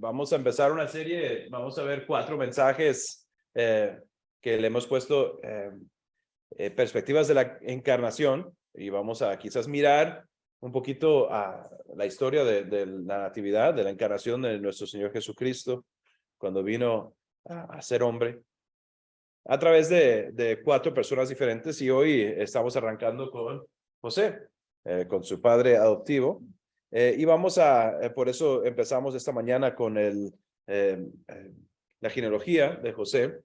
vamos a empezar una serie, vamos a ver 4 mensajes que le hemos puesto perspectivas de la encarnación y vamos a quizás mirar un poquito a la historia de la natividad, de la encarnación de nuestro Señor Jesucristo, cuando vino a ser hombre, a través de 4 personas diferentes, y hoy estamos arrancando con José, con su padre adoptivo. Y vamos por eso empezamos esta mañana con la genealogía de José,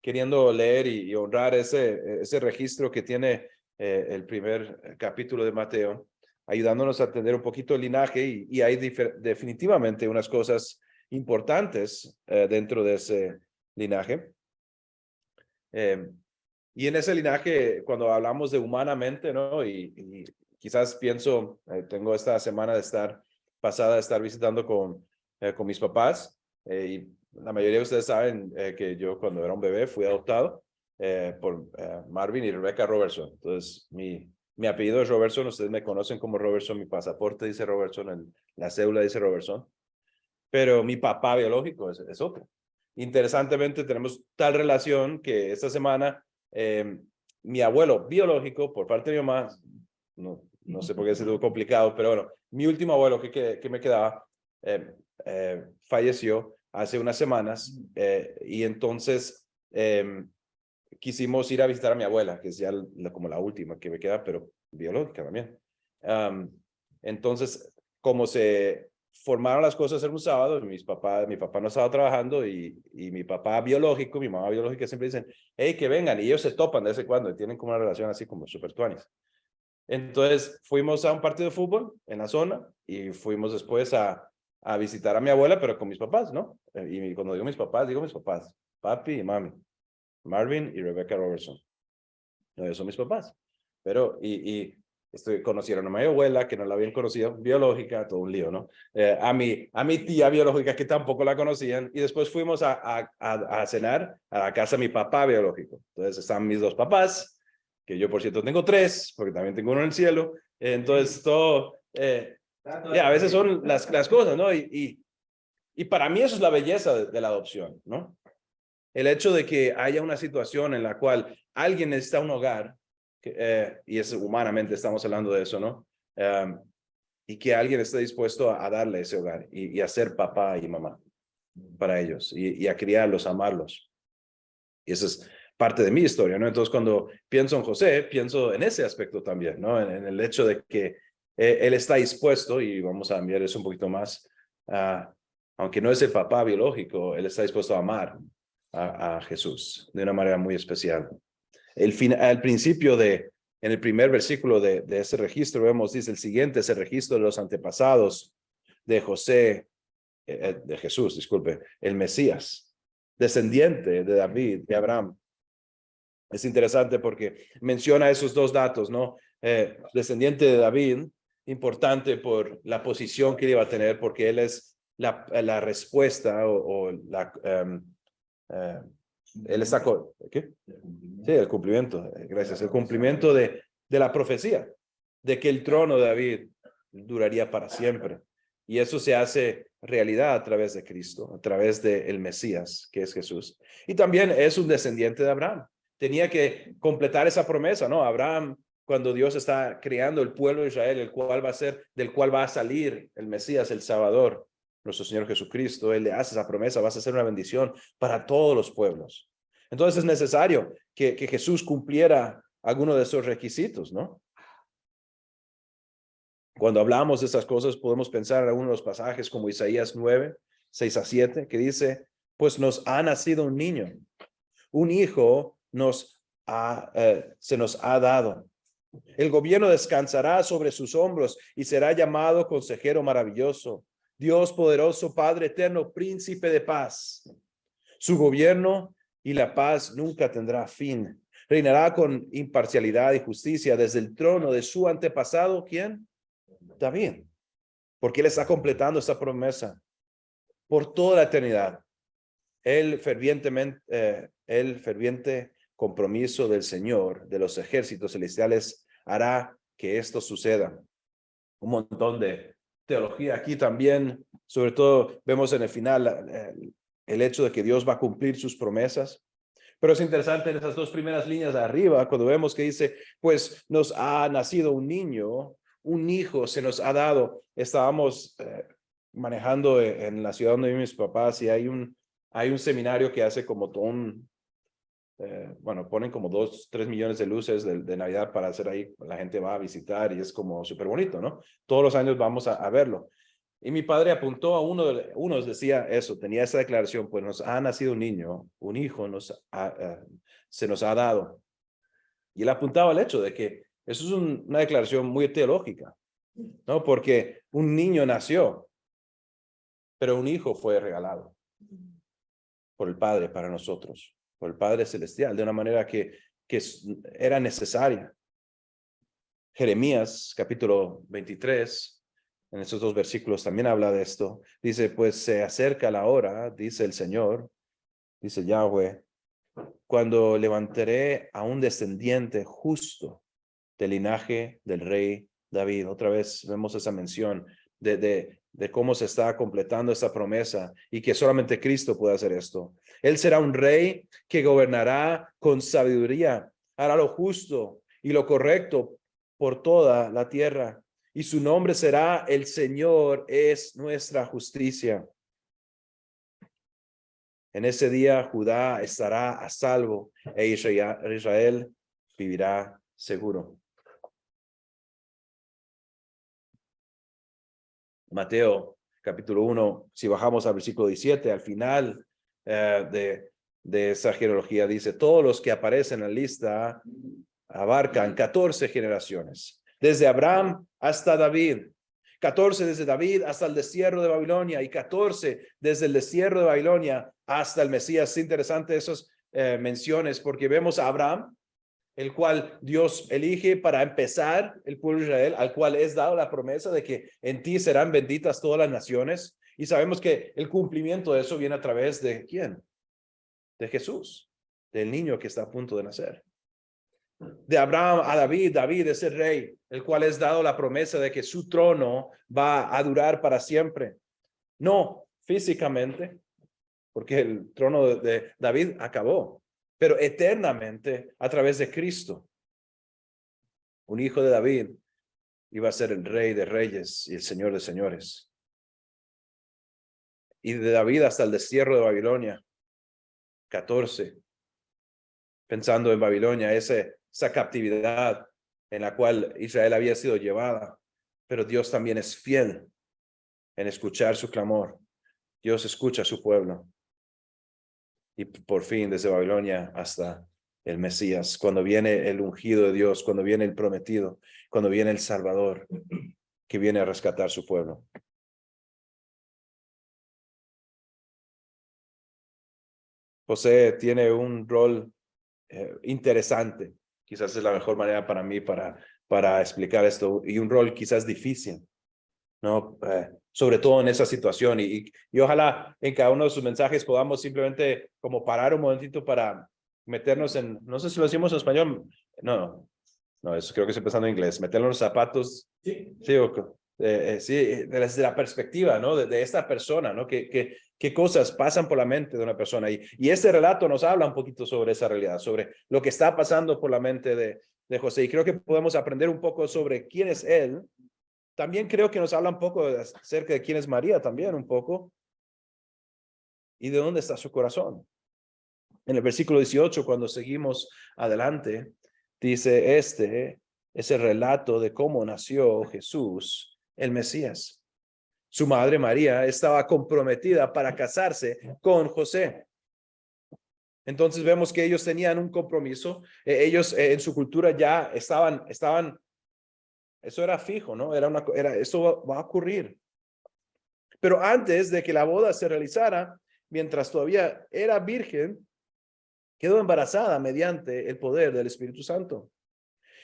queriendo leer y honrar ese registro que tiene el primer capítulo de Mateo, ayudándonos a entender un poquito el linaje, y hay definitivamente unas cosas importantes dentro de ese linaje. Y en ese linaje, cuando hablamos de humanamente, ¿no? Y quizás pienso, tengo esta semana pasada de estar visitando con mis papás, y la mayoría de ustedes saben que yo cuando era un bebé fui adoptado por Marvin y Rebecca Robertson. Entonces, mi apellido es Robertson, ustedes me conocen como Robertson, mi pasaporte dice Robertson, la cédula dice Robertson, pero mi papá biológico es otro. Interesantemente, tenemos tal relación que esta semana mi abuelo biológico, por parte de mi mamá, no sé por qué es algo complicado, pero bueno, mi último abuelo que me quedaba falleció hace unas semanas, y entonces quisimos ir a visitar a mi abuela, que es ya como la última que me queda, pero biológica también. Entonces, como se formaron las cosas en un sábado, mi papá no estaba trabajando, y mi papá biológico, mi mamá biológica siempre dicen, hey, que vengan, y ellos se topan de vez en cuando y tienen como una relación así como súper tuanis. Entonces fuimos a un partido de fútbol en la zona y fuimos después a visitar a mi abuela, pero con mis papás, ¿no? Y cuando digo mis papás, papi y mami, Marvin y Rebecca Robertson. No, ellos son mis papás. Pero, conocieron a mi abuela, que no la habían conocido, biológica, todo un lío, ¿no? A mi tía biológica, que tampoco la conocían, y después fuimos a cenar a la casa de mi papá biológico. Entonces están mis 2 papás, que yo por cierto tengo 3, porque también tengo uno en el cielo. Entonces todo, a veces son las cosas, ¿no? Y para mí eso es la belleza de la adopción, ¿no? El hecho de que haya una situación en la cual alguien necesita un hogar, y es humanamente estamos hablando de eso, ¿no? Y que alguien esté dispuesto a darle ese hogar y a ser papá y mamá para ellos, y a criarlos, a amarlos. Y eso es parte de mi historia, ¿no? Entonces, cuando pienso en José, pienso en ese aspecto también, ¿no? En el hecho de que él está dispuesto, y vamos a enviar eso un poquito más, aunque no es el papá biológico, él está dispuesto a amar a Jesús de una manera muy especial. Al principio en el primer versículo de ese registro, dice el siguiente: es el registro de los antepasados de de Jesús, disculpe, el Mesías, descendiente de David, de Abraham. Es interesante porque menciona esos 2 datos, ¿no? Descendiente de David, importante por la posición que iba a tener, porque él es la respuesta él está ¿qué? Sí, el cumplimiento, gracias, el cumplimiento de la profecía, de que el trono de David duraría para siempre. Y eso se hace realidad a través de Cristo, a través del Mesías, que es Jesús. Y también es un descendiente de Abraham. Tenía que completar esa promesa, ¿no? Abraham, cuando Dios está creando el pueblo de Israel, del cual va a salir el Mesías, el Salvador, nuestro Señor Jesucristo, él le hace esa promesa: vas a ser una bendición para todos los pueblos. Entonces es necesario que Jesús cumpliera alguno de esos requisitos, ¿no? Cuando hablamos de estas cosas, podemos pensar en algunos de los pasajes como Isaías 9, 6-7, que dice, pues nos ha nacido un niño, un hijo se nos ha dado. El gobierno descansará sobre sus hombros y será llamado Consejero Maravilloso, Dios Poderoso, Padre Eterno, Príncipe de Paz. Su gobierno y la paz nunca tendrá fin. Reinará con imparcialidad y justicia desde el trono de su antepasado, ¿quién? David. Porque él está completando esta promesa por toda la eternidad. El ferviente compromiso del Señor de los ejércitos celestiales hará que esto suceda. Un montón de teología aquí también. Sobre todo vemos en el final el hecho de que Dios va a cumplir sus promesas. Pero es interesante en esas dos primeras líneas de arriba, cuando vemos que dice, pues nos ha nacido un niño, un hijo se nos ha dado. Estábamos manejando en la ciudad donde viven mis papás y hay un seminario que hace como todo bueno, ponen como 2-3 millones de luces de Navidad para hacer ahí. La gente va a visitar y es como súper bonito, ¿no? Todos los años vamos a verlo. Y mi padre apuntó a unos decía eso, tenía esa declaración, pues nos ha nacido un niño, un hijo se nos ha dado. Y él apuntaba al hecho de que eso es una declaración muy teológica, ¿no? Porque un niño nació, pero un hijo fue regalado por el Padre para nosotros, por el Padre Celestial, de una manera que era necesaria. Jeremías, capítulo 23, en esos dos versículos también habla de esto. Dice, pues se acerca la hora, dice el Señor, dice Yahweh, cuando levantaré a un descendiente justo del linaje del rey David. Otra vez vemos esa mención de cómo se está completando esta promesa y que solamente Cristo puede hacer esto. Él será un rey que gobernará con sabiduría, hará lo justo y lo correcto por toda la tierra. Y su nombre será el Señor es nuestra justicia. En ese día Judá estará a salvo e Israel vivirá seguro. Mateo capítulo 1, si bajamos al versículo 17, al final de esa genealogía dice, todos los que aparecen en la lista abarcan 14 generaciones, desde Abraham hasta David, 14 desde David hasta el destierro de Babilonia y 14 desde el destierro de Babilonia hasta el Mesías. Es interesante esas menciones porque vemos a Abraham, el cual Dios elige para empezar el pueblo de Israel, al cual es dado la promesa de que en ti serán benditas todas las naciones. Y sabemos que el cumplimiento de eso viene a través de ¿quién? De Jesús, del niño que está a punto de nacer. De Abraham a David, David es el rey, el cual es dado la promesa de que su trono va a durar para siempre. No físicamente, porque el trono de David acabó, pero eternamente a través de Cristo. Un hijo de David iba a ser el rey de reyes y el señor de señores. Y de David hasta el destierro de Babilonia, 14. Pensando en Babilonia, esa captividad en la cual Israel había sido llevada. Pero Dios también es fiel en escuchar su clamor. Dios escucha a su pueblo. Y por fin, desde Babilonia hasta el Mesías, cuando viene el ungido de Dios, cuando viene el prometido, cuando viene el Salvador, que viene a rescatar su pueblo. José tiene un rol interesante, quizás es la mejor manera para mí para explicar esto, y un rol quizás difícil, ¿no? Sobre todo en esa situación, y ojalá en cada uno de sus mensajes podamos simplemente como parar un momentito para meternos en, no sé si lo decimos en español, no, eso creo que estoy pensando en inglés, meternos en los zapatos, sí, sí, desde la perspectiva, ¿no? De esta persona, ¿no? ¿Qué cosas pasan por la mente de una persona? Y este relato nos habla un poquito sobre esa realidad, sobre lo que está pasando por la mente de José. Y creo que podemos aprender un poco sobre quién es él. También creo que nos habla un poco acerca de quién es María, también un poco. Y de dónde está su corazón. En el versículo 18, cuando seguimos adelante, dice, este es el relato de cómo nació Jesús, el Mesías. Su madre María estaba comprometida para casarse con José. Entonces vemos que ellos tenían un compromiso. Ellos en su cultura ya estaban, eso era fijo, ¿no? Eso va a ocurrir. Pero antes de que la boda se realizara, mientras todavía era virgen, quedó embarazada mediante el poder del Espíritu Santo.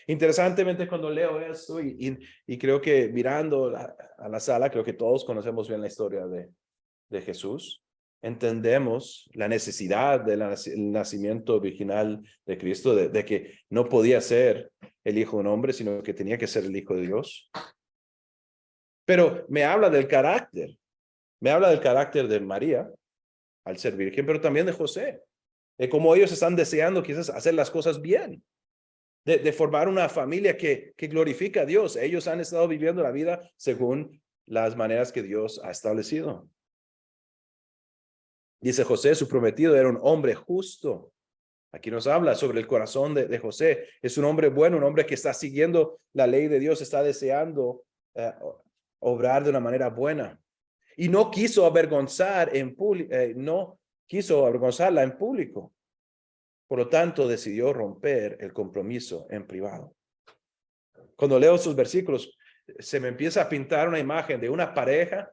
Interesantemente, cuando leo esto y creo que mirando a la sala, creo que todos conocemos bien la historia de Jesús. Entendemos la necesidad del nacimiento virginal de Cristo, de que no podía ser el hijo de un hombre, sino que tenía que ser el hijo de Dios. Pero me habla del carácter. Me habla del carácter de María al ser virgen, pero también de José. De cómo ellos están deseando quizás hacer las cosas bien. De formar una familia que glorifica a Dios. Ellos han estado viviendo la vida según las maneras que Dios ha establecido. Dice José, su prometido era un hombre justo. Aquí nos habla sobre el corazón de José. Es un hombre bueno, un hombre que está siguiendo la ley de Dios, está deseando obrar de una manera buena. Y no quiso avergonzar no quiso avergonzarla en público. Por lo tanto, decidió romper el compromiso en privado. Cuando leo sus versículos, se me empieza a pintar una imagen de una pareja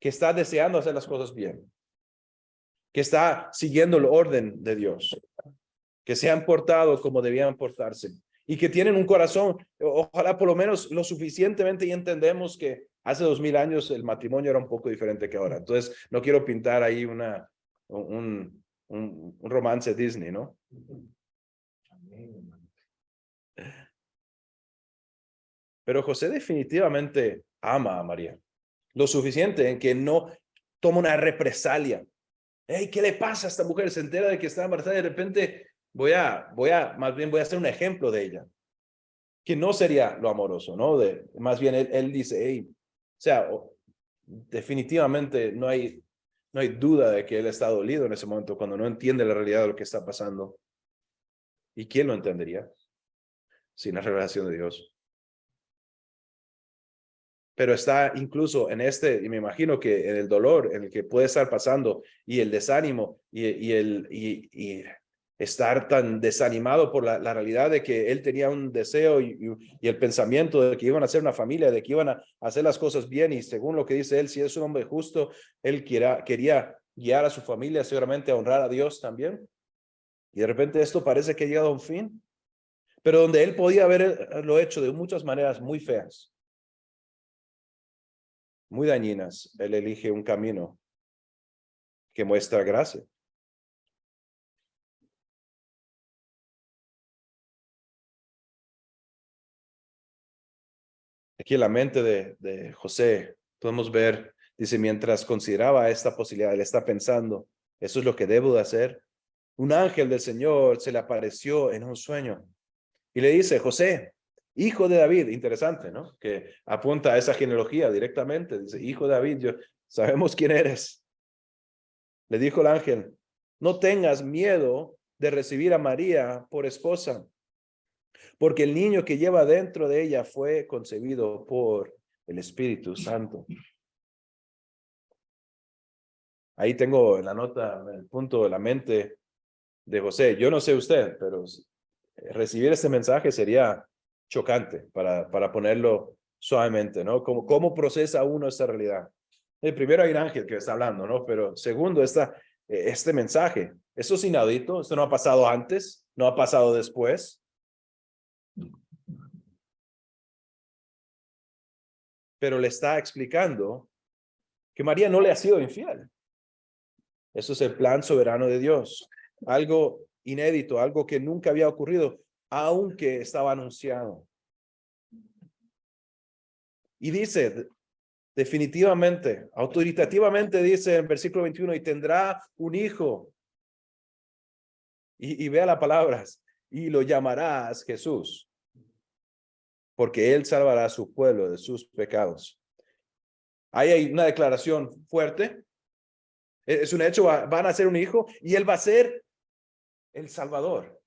que está deseando hacer las cosas bien, que está siguiendo el orden de Dios, que se han portado como debían portarse y que tienen un corazón, ojalá por lo menos lo suficientemente, y entendemos que hace 2000 años el matrimonio era un poco diferente que ahora. Entonces, no quiero pintar ahí un romance Disney, ¿no? Pero José definitivamente ama a María, lo suficiente en que no toma una represalia. Hey, ¿qué le pasa a esta mujer? Se entera de que está embarazada y de repente más bien voy a hacer un ejemplo de ella, que no sería lo amoroso, ¿no? Más bien él dice, hey, o sea, definitivamente no hay duda de que él está dolido en ese momento cuando no entiende la realidad de lo que está pasando. ¿Y quién lo entendería sin la revelación de Dios? Pero está incluso en y me imagino que en el dolor en el que puede estar pasando y el desánimo y estar tan desanimado por la realidad de que él tenía un deseo y el pensamiento de que iban a ser una familia, de que iban a hacer las cosas bien, y según lo que dice él, si es un hombre justo, él quería guiar a su familia, seguramente a honrar a Dios también. Y de repente esto parece que ha llegado a un fin, pero donde él podía haberlo hecho de muchas maneras muy feas, muy dañinas, él elige un camino que muestra gracia. Aquí en la mente de José podemos ver, dice, mientras consideraba esta posibilidad, él está pensando, eso es lo que debo de hacer. Un ángel del Señor se le apareció en un sueño y le dice, José, hijo de David, interesante, ¿no? Que apunta a esa genealogía directamente, dice, hijo de David, sabemos quién eres. Le dijo el ángel, no tengas miedo de recibir a María por esposa, porque el niño que lleva dentro de ella fue concebido por el Espíritu Santo. Ahí tengo la nota, el punto de la mente de José. Yo no sé usted, pero recibir este mensaje sería chocante para ponerlo suavemente, ¿no? ¿Cómo procesa uno esta realidad? Primero hay un ángel que está hablando, ¿no? Pero segundo, este mensaje. Esto es inaudito, esto no ha pasado antes, no ha pasado después. Pero le está explicando que María no le ha sido infiel. Eso es el plan soberano de Dios. Algo inédito, algo que nunca había ocurrido, aunque estaba anunciado. Y dice, definitivamente, autoritativamente dice en versículo 21, y tendrá un hijo. Y vea las palabras, y lo llamarás Jesús, porque él salvará a su pueblo de sus pecados. Ahí hay una declaración fuerte. Es un hecho, van a ser un hijo y él va a ser el Salvador.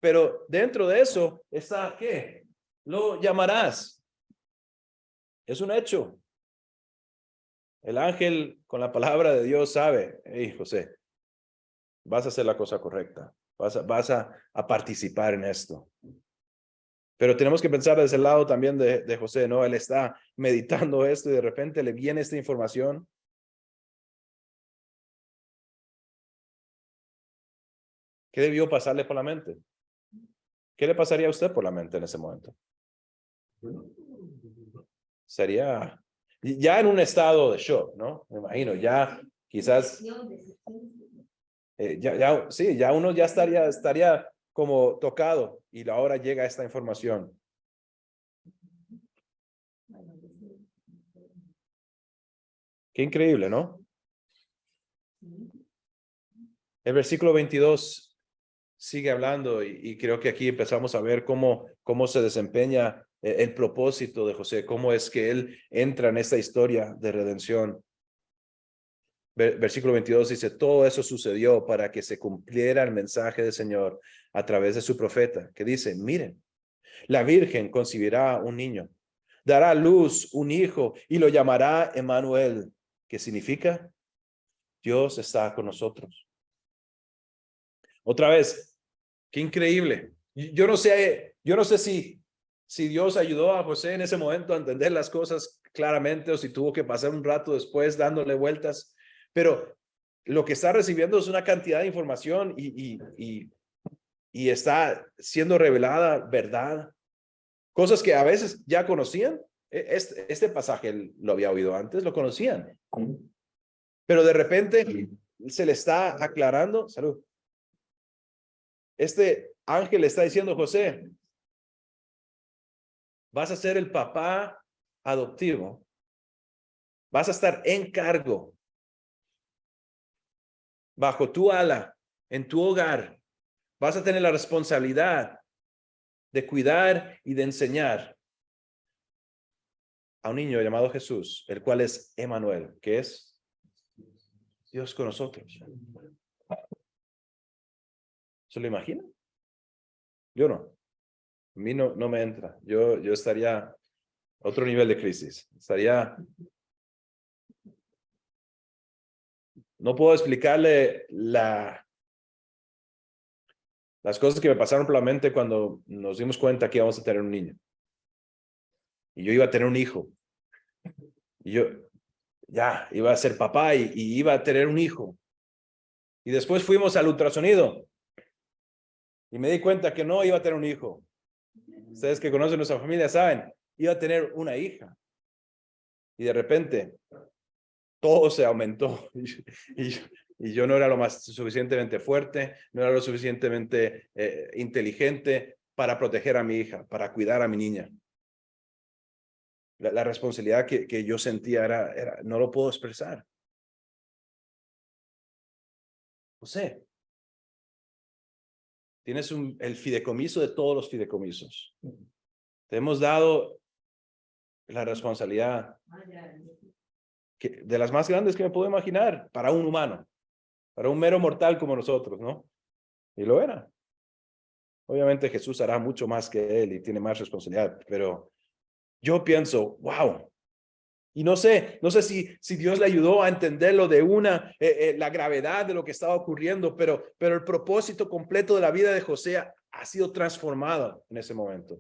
Pero dentro de eso está, ¿qué? Lo llamarás. Es un hecho. El ángel con la palabra de Dios sabe, hey, José, vas a hacer la cosa correcta. Vas a participar en esto. Pero tenemos que pensar desde el lado también de José, ¿no? Él está meditando esto y de repente le viene esta información. ¿Qué debió pasarle por la mente? ¿Qué le pasaría a usted por la mente en ese momento? Sería ya en un estado de shock, ¿no? Me imagino, ya quizás, sí, ya uno ya estaría como tocado y ahora llega esta información. Qué increíble, ¿no? El versículo 22 sigue hablando y creo que aquí empezamos a ver cómo se desempeña el propósito de José, cómo es que él entra en esta historia de redención. Versículo 22 dice, todo eso sucedió para que se cumpliera el mensaje del Señor a través de su profeta, que dice, miren, la Virgen concebirá un niño, dará a luz un hijo y lo llamará Emmanuel, que significa Dios está con nosotros. Otra vez, qué increíble. Yo no sé si Dios ayudó a José en ese momento a entender las cosas claramente o si tuvo que pasar un rato después dándole vueltas, pero lo que está recibiendo es una cantidad de información y está siendo revelada verdad. Cosas que a veces ya conocían. Este pasaje lo había oído antes, lo conocían. Pero de repente se le está aclarando. Salud. Este ángel le está diciendo, José, vas a ser el papá adoptivo. Vas a estar en cargo, bajo tu ala, en tu hogar. Vas a tener la responsabilidad de cuidar y de enseñar a un niño llamado Jesús, el cual es Emmanuel, que es Dios con nosotros. ¿Se lo imagina? Yo no. A mí no me entra. Yo estaría a otro nivel de crisis. No puedo explicarle las cosas que me pasaron por la mente cuando nos dimos cuenta que íbamos a tener un niño. Y yo iba a tener un hijo. Y yo ya iba a ser papá y iba a tener un hijo. Y después fuimos al ultrasonido. Y me di cuenta que no iba a tener un hijo. Ustedes que conocen nuestra familia saben, iba a tener una hija. Y de repente, todo se aumentó. Y yo no era lo más suficientemente fuerte, no era lo suficientemente inteligente para proteger a mi hija, para cuidar a mi niña. La responsabilidad que yo sentía era, no lo puedo expresar. José, tienes el fideicomiso de todos los fideicomisos. Te hemos dado la responsabilidad de las más grandes que me puedo imaginar para un humano, para un mero mortal como nosotros, ¿no? Y lo era. Obviamente Jesús hará mucho más que él y tiene más responsabilidad, pero yo pienso, wow. Y no sé si Dios le ayudó a entenderlo de la gravedad de lo que estaba ocurriendo, pero el propósito completo de la vida de José ha sido transformado en ese momento.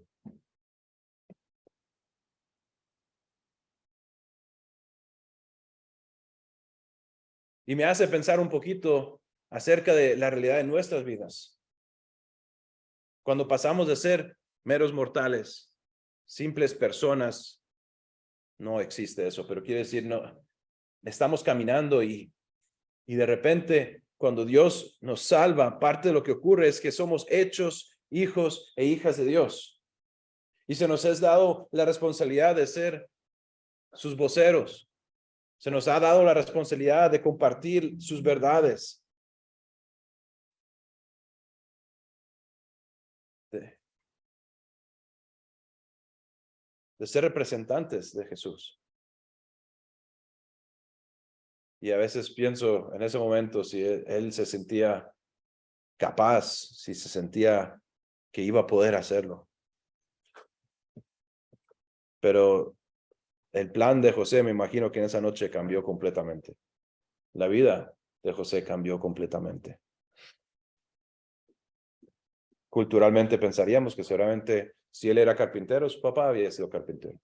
Y me hace pensar un poquito acerca de la realidad de nuestras vidas. Cuando pasamos de ser meros mortales, simples personas, no existe eso, pero quiere decir, no, estamos caminando y de repente, cuando Dios nos salva, parte de lo que ocurre es que somos hechos hijos e hijas de Dios. Y se nos ha dado la responsabilidad de ser sus voceros. Se nos ha dado la responsabilidad de compartir sus verdades. De ser representantes de Jesús. Y a veces pienso en ese momento si él se sentía capaz, si se sentía que iba a poder hacerlo. Pero el plan de José, me imagino que en esa noche cambió completamente. La vida de José cambió completamente. Culturalmente pensaríamos que seguramente si él era carpintero, su papá había sido carpintero.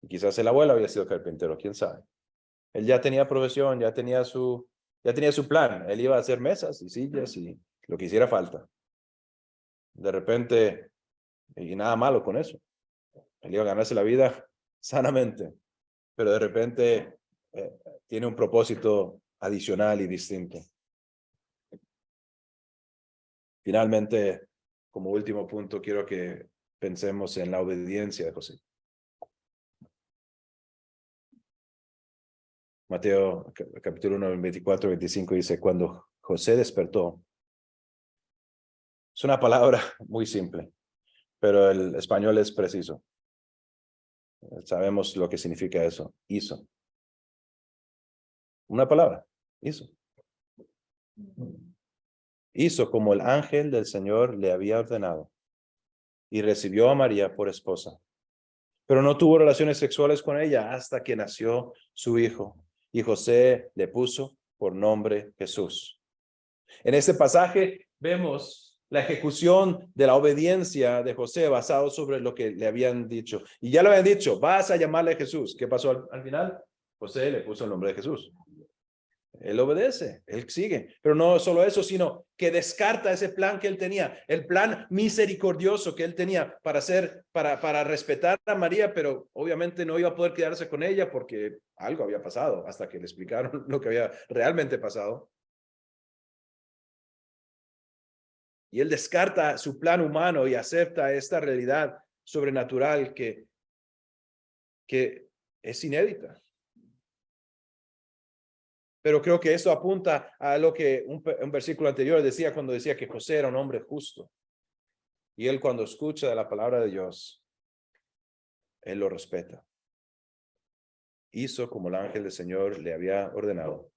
Y quizás el abuelo había sido carpintero, quién sabe. Él ya tenía profesión, ya tenía su plan. Él iba a hacer mesas y sillas y lo que hiciera falta. De repente, y nada malo con eso. Él iba a ganarse la vida sanamente, pero de repente tiene un propósito adicional y distinto. Finalmente, como último punto, quiero que pensemos en la obediencia de José. Mateo capítulo 1, 24, 25 dice, cuando José despertó, es una palabra muy simple, pero el español es preciso. Sabemos lo que significa eso. Hizo. Una palabra. Hizo. Hizo como el ángel del Señor le había ordenado y recibió a María por esposa. Pero no tuvo relaciones sexuales con ella hasta que nació su hijo. Y José le puso por nombre Jesús. En este pasaje vemos la ejecución de la obediencia de José basado sobre lo que le habían dicho. Y ya le habían dicho, vas a llamarle Jesús. ¿Qué pasó al final? José le puso el nombre de Jesús. Él obedece, él sigue. Pero no solo eso, sino que descarta ese plan que él tenía, el plan misericordioso que él tenía para respetar a María, pero obviamente no iba a poder quedarse con ella porque algo había pasado hasta que le explicaron lo que había realmente pasado. Y él descarta su plan humano y acepta esta realidad sobrenatural que es inédita. Pero creo que eso apunta a lo que un versículo anterior decía cuando decía que José era un hombre justo. Y él cuando escucha de la palabra de Dios, él lo respeta. Hizo como el ángel del Señor le había ordenado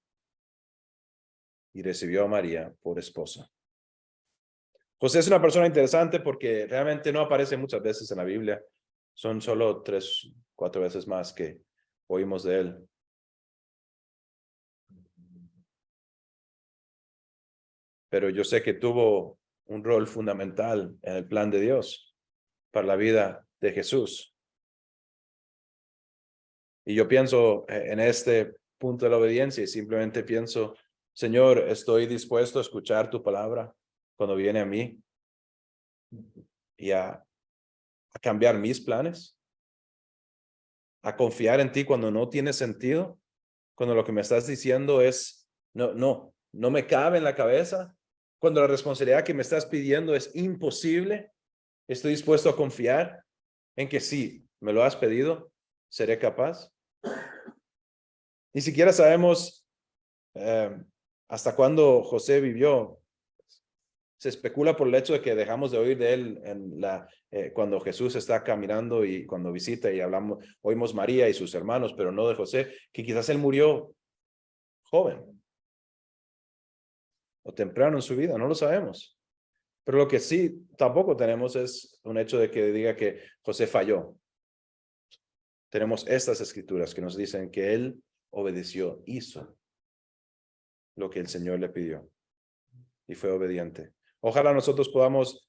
y recibió a María por esposa. José es una persona interesante porque realmente no aparece muchas veces en la Biblia. Son solo 3, 4 veces más que oímos de él. Pero yo sé que tuvo un rol fundamental en el plan de Dios para la vida de Jesús. Y yo pienso en este punto de la obediencia y simplemente pienso, Señor, estoy dispuesto a escuchar tu palabra cuando viene a mí y a cambiar mis planes, a confiar en ti cuando no tiene sentido, cuando lo que me estás diciendo es, no me cabe en la cabeza, cuando la responsabilidad que me estás pidiendo es imposible, estoy dispuesto a confiar en que sí, me lo has pedido, seré capaz. Ni siquiera sabemos hasta cuándo José vivió. Se especula por el hecho de que dejamos de oír de él cuando Jesús está caminando y cuando visita y oímos María y sus hermanos, pero no de José, que quizás él murió joven o temprano en su vida, no lo sabemos. Pero lo que sí tampoco tenemos es un hecho de que diga que José falló. Tenemos estas escrituras que nos dicen que él obedeció, hizo lo que el Señor le pidió y fue obediente. Ojalá nosotros podamos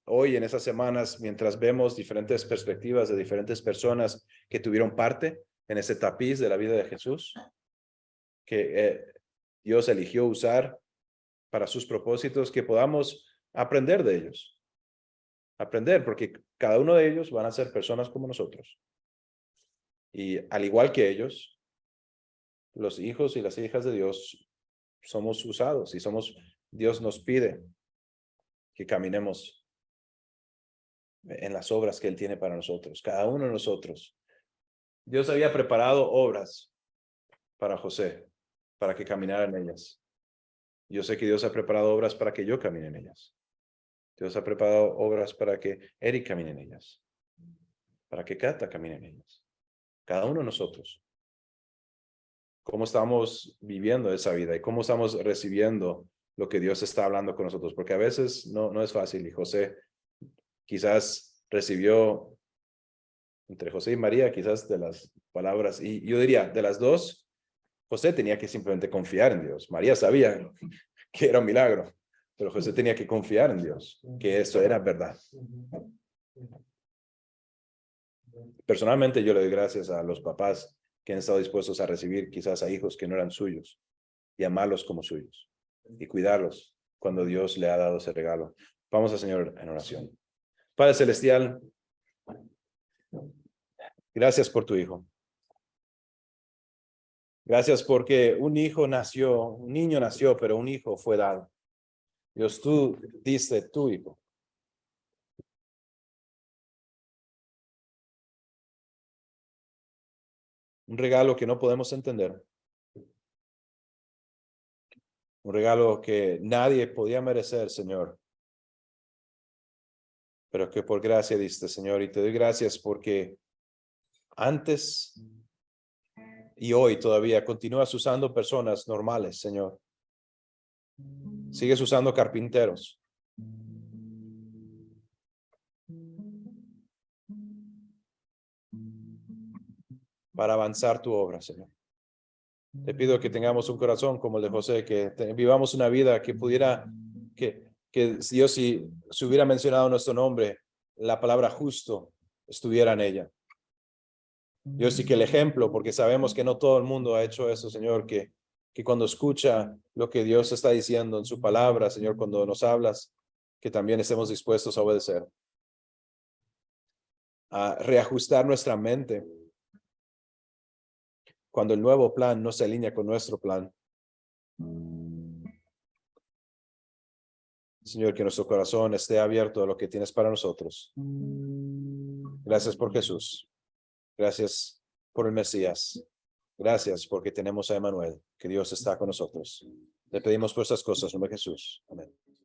hoy en esas semanas, mientras vemos diferentes perspectivas de diferentes personas que tuvieron parte en ese tapiz de la vida de Jesús, que Dios eligió usar para sus propósitos, que podamos aprender de ellos. Aprender, porque cada uno de ellos van a ser personas como nosotros. Y al igual que ellos, los hijos y las hijas de Dios somos usados y Dios nos pide que caminemos en las obras que Él tiene para nosotros, cada uno de nosotros. Dios había preparado obras para José, para que caminara en ellas. Yo sé que Dios ha preparado obras para que yo camine en ellas. Dios ha preparado obras para que Eric camine en ellas, para que Cata camine en ellas. Cada uno de nosotros. ¿Cómo estamos viviendo esa vida y cómo estamos recibiendo lo que Dios está hablando con nosotros? Porque a veces no es fácil y José quizás recibió entre José y María, quizás de las palabras, y yo diría, de las dos, José tenía que simplemente confiar en Dios. María sabía que era un milagro, pero José tenía que confiar en Dios, que eso era verdad. Personalmente yo le doy gracias a los papás que han estado dispuestos a recibir quizás a hijos que no eran suyos y amarlos como suyos y cuidarlos cuando Dios le ha dado ese regalo. Vamos al Señor en oración. Padre Celestial, gracias por tu hijo. Gracias porque un niño nació, pero un hijo fue dado. Dios, tú diste tu hijo. Un regalo que no podemos entender, Un regalo que nadie podía merecer, Señor. Pero que por gracia diste, Señor. Y te doy gracias porque antes y hoy todavía continúas usando personas normales, Señor. Sigues usando carpinteros. Para avanzar tu obra, Señor. Te pido que tengamos un corazón como el de José, que vivamos una vida que pudiera, que Dios, si se hubiera mencionado nuestro nombre, la palabra justo estuviera en ella. Dios, sí que el ejemplo, porque sabemos que no todo el mundo ha hecho eso, Señor, que cuando escucha lo que Dios está diciendo en su palabra, Señor, cuando nos hablas, que también estemos dispuestos a obedecer, a reajustar nuestra mente cuando el nuevo plan no se alinea con nuestro plan. Señor, que nuestro corazón esté abierto a lo que tienes para nosotros. Gracias por Jesús. Gracias por el Mesías. Gracias porque tenemos a Emmanuel, que Dios está con nosotros. Le pedimos por estas cosas en nombre de Jesús. Amén.